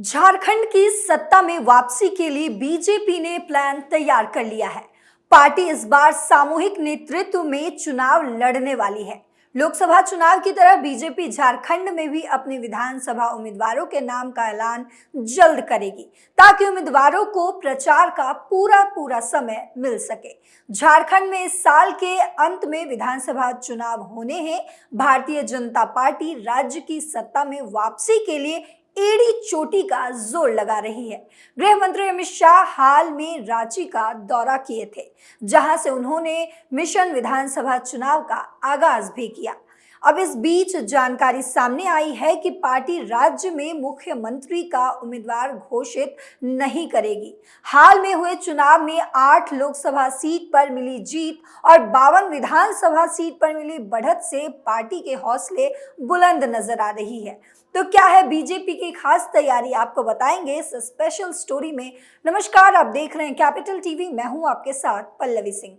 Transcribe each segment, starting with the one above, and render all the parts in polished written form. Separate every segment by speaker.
Speaker 1: झारखंड की सत्ता में वापसी के लिए बीजेपी ने प्लान तैयार कर लिया है। पार्टी इस बार सामूहिक नेतृत्व में चुनाव लड़ने वाली है। लोकसभा चुनाव की तरह बीजेपी झारखंड में भी अपने विधानसभा उम्मीदवारों के नाम का ऐलान जल्द करेगी, ताकि उम्मीदवारों को प्रचार का पूरा समय मिल सके। झारखंड में इस साल के अंत में विधानसभा चुनाव होने हैं। भारतीय जनता पार्टी राज्य की सत्ता में वापसी के लिए एड़ी चोटी का जोर लगा रही है। गृह मंत्री अमित शाह हाल में रांची का दौरा किए थे, जहां से उन्होंने मिशन विधानसभा चुनाव का आगाज भी किया। अब इस बीच जानकारी सामने आई है कि पार्टी राज्य में मुख्यमंत्री का उम्मीदवार घोषित नहीं करेगी। हाल में हुए चुनाव में 8 लोकसभा सीट पर मिली जीत और 52 विधानसभा सीट पर मिली बढ़त से पार्टी के हौसले बुलंद नजर आ रही है। तो क्या है बीजेपी की खास तैयारी, आपको बताएंगे इस स्पेशल स्टोरी में। नमस्कार, आप देख रहे हैं कैपिटल टीवी। मैं हूं आपके साथ पल्लवी सिंह।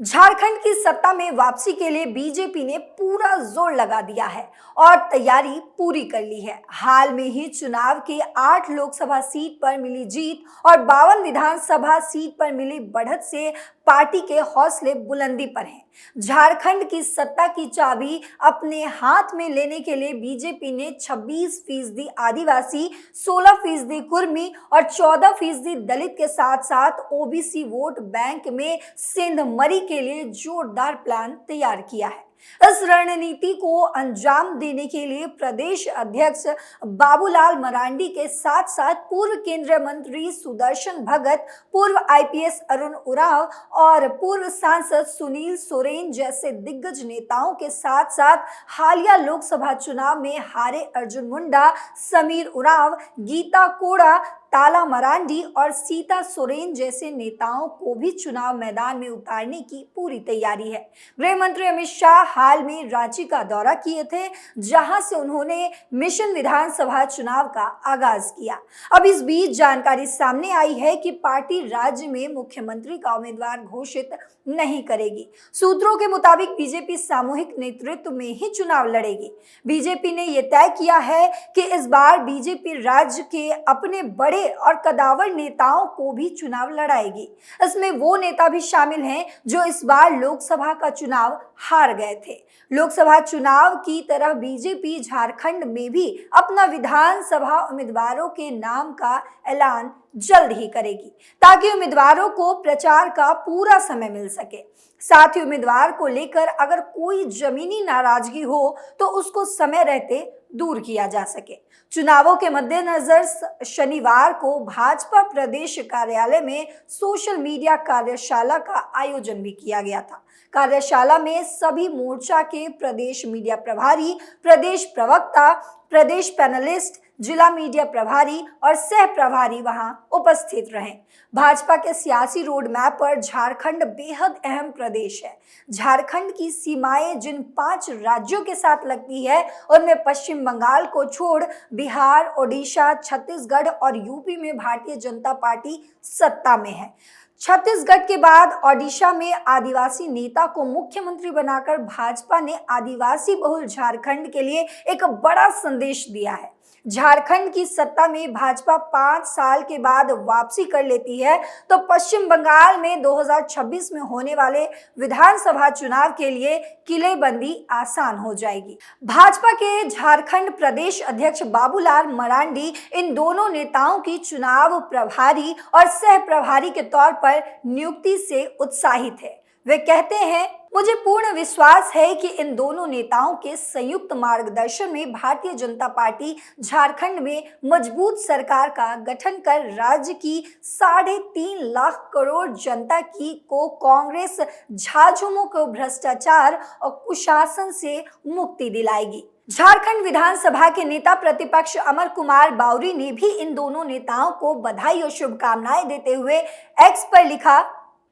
Speaker 1: झारखंड की सत्ता में वापसी के लिए बीजेपी ने पूरा जोर लगा दिया है और तैयारी पूरी कर ली है। हाल में ही चुनाव के 8 लोकसभा सीट पर मिली जीत और 52 विधानसभा सीट पर मिली बढ़त से पार्टी के हौसले बुलंदी पर हैं। झारखंड की सत्ता की चाबी अपने हाथ में लेने के लिए बीजेपी ने 26% आदिवासी, 16% कुर्मी और 14% दलित के साथ साथ ओबीसी वोट बैंक में सेंधमरी के लिए जोरदार प्लान तैयार किया है। इस रणनीति को अंजाम देने के लिए प्रदेश अध्यक्ष बाबूलाल मरांडी के साथ साथ पूर्व केंद्रीय मंत्री सुदर्शन भगत, पूर्व आईपीएस अरुण उरांव और पूर्व सांसद सुनील सोरेन जैसे दिग्गज नेताओं के साथ साथ हालिया लोकसभा चुनाव में हारे अर्जुन मुंडा, समीर उरांव, गीता कोड़ा, ताला मरांडी और सीता सोरेन जैसे नेताओं को भी चुनाव मैदान में उतारने की पूरी तैयारी है। गृह मंत्री अमित शाह हाल में रांची का दौरा किए थे, जहां से उन्होंने मिशन विधानसभा चुनाव का आगाज किया। अब इस बीच जानकारी सामने आई है कि पार्टी राज्य में मुख्यमंत्री का उम्मीदवार घोषित नहीं करेगी। सूत्रों के मुताबिक बीजेपी सामूहिक नेतृत्व में ही चुनाव लड़ेगी। बीजेपी ने यह तय किया है कि इस बार बीजेपी राज्य के अपने बड़े और कदावर नेताओं को भी चुनाव लड़ाएगी। इसमें वो नेता भी शामिल हैं जो इस बार लोकसभा का चुनाव हार गए थे। लोकसभा चुनाव की तरह बीजेपी झारखंड में भी अपना विधानसभा उम्मीदवारों के नाम का ऐलान जल्द ही करेगी, ताकि उम्मीदवारों को प्रचार का पूरा समय मिल सके। साथ ही उम्मीदवार को लेकर अगर कोई जमीनी नाराजगी हो तो उसको समय रहते दूर किया जा सके। चुनावों के मद्देनजर शनिवार को भाजपा प्रदेश कार्यालय में सोशल मीडिया कार्यशाला का आयोजन भी किया गया था। कार्यशाला में सभी मोर्चा के प्रदेश मीडिया प्रभारी, प्रदेश प्रवक्ता, प्रदेश पैनलिस्ट, जिला मीडिया प्रभारी और सह प्रभारी वहां उपस्थित रहे। भाजपा के सियासी रोड मैप पर झारखंड बेहद अहम प्रदेश है। झारखंड की सीमाएं जिन 5 राज्यों के साथ लगती है, उनमें पश्चिम बंगाल को छोड़ बिहार, ओडिशा, छत्तीसगढ़ और यूपी में भारतीय जनता पार्टी सत्ता में है। छत्तीसगढ़ के बाद ओडिशा में आदिवासी नेता को मुख्यमंत्री बनाकर भाजपा ने आदिवासी बहुल झारखंड के लिए एक बड़ा संदेश दिया है। झारखंड की सत्ता में भाजपा 5 साल के बाद वापसी कर लेती है तो पश्चिम बंगाल में 2026 में होने वाले विधानसभा चुनाव के लिए किलेबंदी आसान हो जाएगी। भाजपा के झारखंड प्रदेश अध्यक्ष बाबूलाल मरांडी इन दोनों नेताओं की चुनाव प्रभारी और सह प्रभारी के तौर पर नियुक्ति से उत्साहित है। वे कहते हैं, मुझे पूर्ण विश्वास है कि इन दोनों नेताओं के संयुक्त मार्गदर्शन में भारतीय जनता पार्टी झारखंड में मजबूत सरकार का गठन कर राज्य की 3.5 लाख करोड़ जनता को कांग्रेस झाझुमो को भ्रष्टाचार और कुशासन से मुक्ति दिलाएगी। झारखंड विधानसभा के नेता प्रतिपक्ष अमर कुमार बावरी ने भी इन दोनों नेताओं को बधाई और शुभकामनाएं देते हुए एक्स पर लिखा,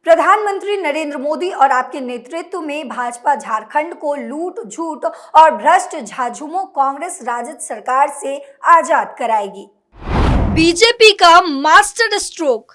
Speaker 1: प्रधानमंत्री नरेंद्र मोदी और आपके नेतृत्व में भाजपा झारखंड को लूट, झूठ और भ्रष्ट झाझुमो कांग्रेस राजद सरकार से आजाद कराएगी।
Speaker 2: बीजेपी का मास्टर स्ट्रोक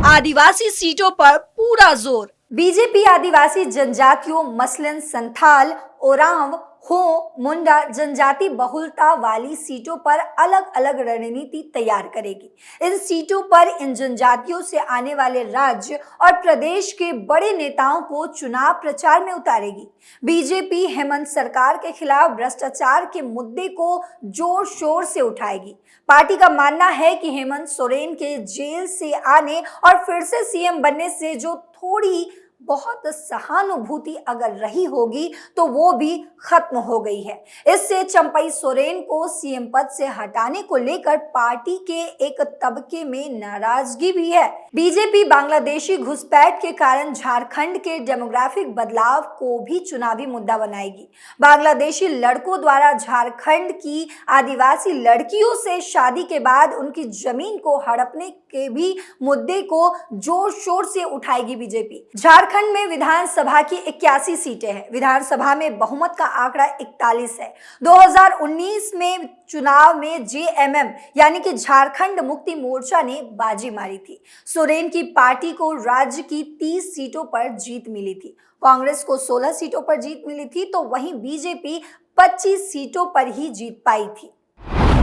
Speaker 1: आदिवासी सीटों पर पूरा जोर। बीजेपी आदिवासी जनजातियों मसलन संथाल, ओरांव, हो, मुंडा जनजाति बहुलता वाली सीटों पर अलग अलग रणनीति तैयार करेगी। इन सीटों पर इन जनजातियों से आने वाले राज्य और प्रदेश के बड़े नेताओं को चुनाव प्रचार में उतारेगी। बीजेपी हेमंत सरकार के खिलाफ भ्रष्टाचार के मुद्दे को जोर शोर से उठाएगी। पार्टी का मानना है कि हेमंत सोरेन के जेल से आने और फिर से सीएम बनने से जो थोड़ी बहुत सहानुभूति अगर रही होगी तो वो भी खत्म हो गई है। इससे चंपई सोरेन को सीएम पद से हटाने को लेकर पार्टी के एक तबके में नाराजगी भी है। बीजेपी बांग्लादेशी घुसपैठ के कारण झारखंड के डेमोग्राफिक बदलाव को भी चुनावी मुद्दा बनाएगी। बांग्लादेशी लड़कों द्वारा झारखंड की आदिवासी लड़कियों से शादी के बाद उनकी जमीन को हड़पने के भी मुद्दे को जोर शोर से उठाएगी बीजेपी। झारखंड में विधानसभा की 81 सीटें हैं। विधानसभा में बहुमत का आंकड़ा 41 है। 2019 में चुनाव में जेएमएम यानी कि झारखंड मुक्ति मोर्चा ने बाजी मारी थी। सोरेन की पार्टी को राज्य की 30 सीटों पर जीत मिली थी। कांग्रेस को 16 सीटों पर जीत मिली थी, तो वहीं बीजेपी 25 सीटों पर ही जीत पाई थी।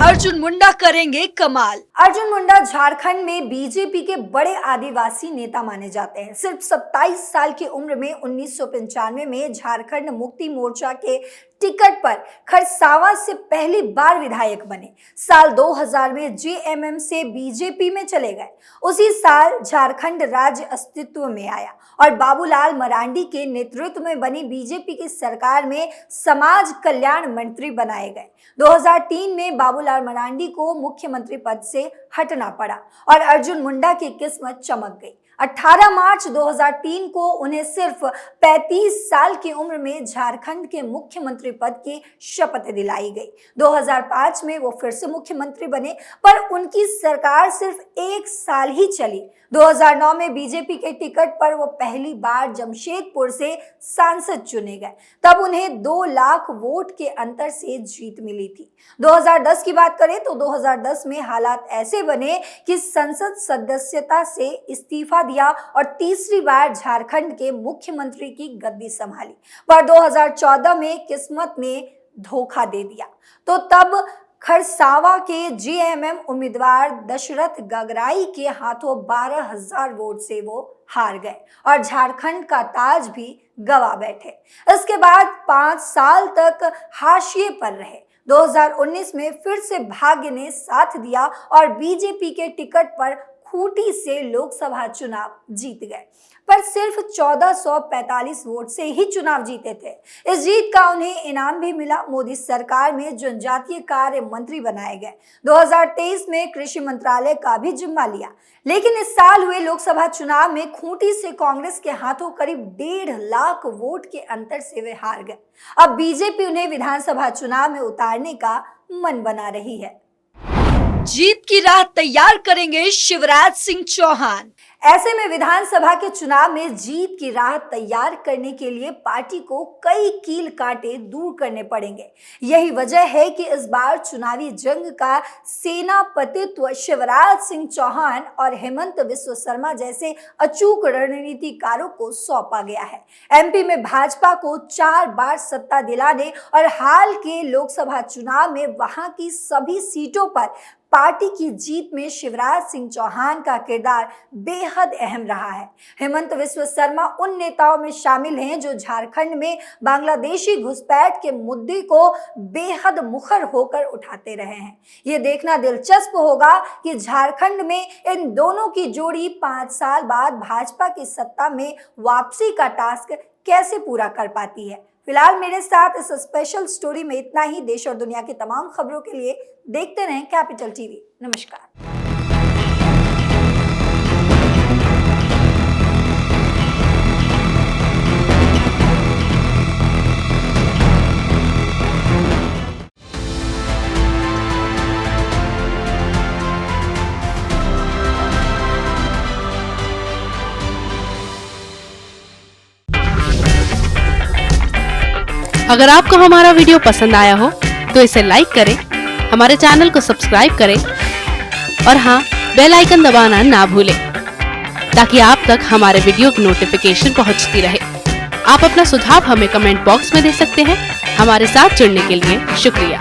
Speaker 1: अर्जुन मुंडा करेंगे कमाल। अर्जुन मुंडा झारखंड में बीजेपी के बड़े आदिवासी नेता माने जाते हैं। सिर्फ 27 साल की उम्र में 1995 में झारखंड मुक्ति मोर्चा के टिकट पर खरसावां से पहली बार विधायक बने। साल 2000 में जेएमएम से बीजेपी में चले गए। उसी साल झारखंड राज्य अस्तित्व में आया और बाबूलाल मरांडी के नेतृत्व में बनी बीजेपी की सरकार में समाज कल्याण मंत्री बनाए गए। 2003 में बाबूलाल मरांडी को मुख्यमंत्री पद से हटना पड़ा और अर्जुन मुंडा की किस्मत चमक गई। 18 मार्च 2003 को उन्हें सिर्फ 35 साल की उम्र में झारखंड के मुख्यमंत्री पद की शपथ दिलाई गई। 2005 में वो फिर से मुख्यमंत्री बने, पर उनकी सरकार सिर्फ 1 साल ही चली। 2009 में बीजेपी के टिकट पर वो पहली बार जमशेदपुर से सांसद चुने गए। तब उन्हें 2 लाख वोट के अंतर से जीत मिली थी। 2010 की बात करें तो 2010 में हालात ऐसे बने कि संसद सदस्यता से इस्तीफा दिया और तीसरी बार झारखंड के मुख्यमंत्री की गद्दी संभाली, पर 2014 में किस्मत ने धोखा दे दिया। तो तब खरसावां के जेएमएम उम्मीदवार दशरथ गगराई के हाथों 12,000 वोट से वो हार गए और झारखंड का ताज भी गवा बैठे। इसके बाद 5 साल तक हाशिए पर रहे। 2019 में फिर से भाग्य ने साथ दिया और बीजेपी के टिकट पर खूंटी से लोकसभा चुनाव जीत गए, पर सिर्फ 1445 वोट से ही चुनाव जीते थे। इस जीत का उन्हें इनाम भी मिला। मोदी सरकार में जनजातीय कार्य मंत्री बनाए गए। 2023 में कृषि मंत्रालय का भी जिम्मा लिया, लेकिन इस साल हुए लोकसभा चुनाव में खूंटी से कांग्रेस के हाथों करीब 1.5 लाख वोट के अंतर से वे हार गए। अब बीजेपी उन्हें विधानसभा चुनाव में उतारने का मन बना रही है। जीत की राह तैयार करेंगे शिवराज सिंह चौहान। ऐसे में विधानसभा के चुनाव में जीत की राह तैयार करने के लिए पार्टी को कई कील कांटे दूर करने पड़ेंगे। यही वजह है कि इस बार चुनावी जंग का सेनापतित्व शिवराज सिंह चौहान और हेमंत बिस्व शर्मा जैसे अचूक रणनीतिकारों को सौंपा गया है। एमपी में भाजपा को 4 बार सत्ता दिलाने और हाल के लोकसभा चुनाव में वहां की सभी सीटों पर पार्टी की जीत में शिवराज सिंह चौहान का किरदार बेहद अहम रहा है। हेमंत बिस्व शर्मा उन नेताओं में शामिल हैं जो झारखंड में बांग्लादेशी घुसपैठ के मुद्दे को बेहद मुखर होकर उठाते रहे हैं। ये देखना दिलचस्प होगा कि झारखंड में इन दोनों की जोड़ी 5 साल बाद भाजपा की सत्ता में वापसी का टास्क कैसे पूरा कर पाती है। फिलहाल मेरे साथ इस स्पेशल स्टोरी में इतना ही। देश और दुनिया की तमाम खबरों के लिए देखते रहें कैपिटल टीवी। नमस्कार।
Speaker 2: अगर आपको हमारा वीडियो पसंद आया हो तो इसे लाइक करें, हमारे चैनल को सब्सक्राइब करें और हाँ, बेल आइकन दबाना ना भूलें। ताकि आप तक हमारे वीडियो की नोटिफिकेशन पहुंचती रहे। आप अपना सुझाव हमें कमेंट बॉक्स में दे सकते हैं। हमारे साथ जुड़ने के लिए शुक्रिया।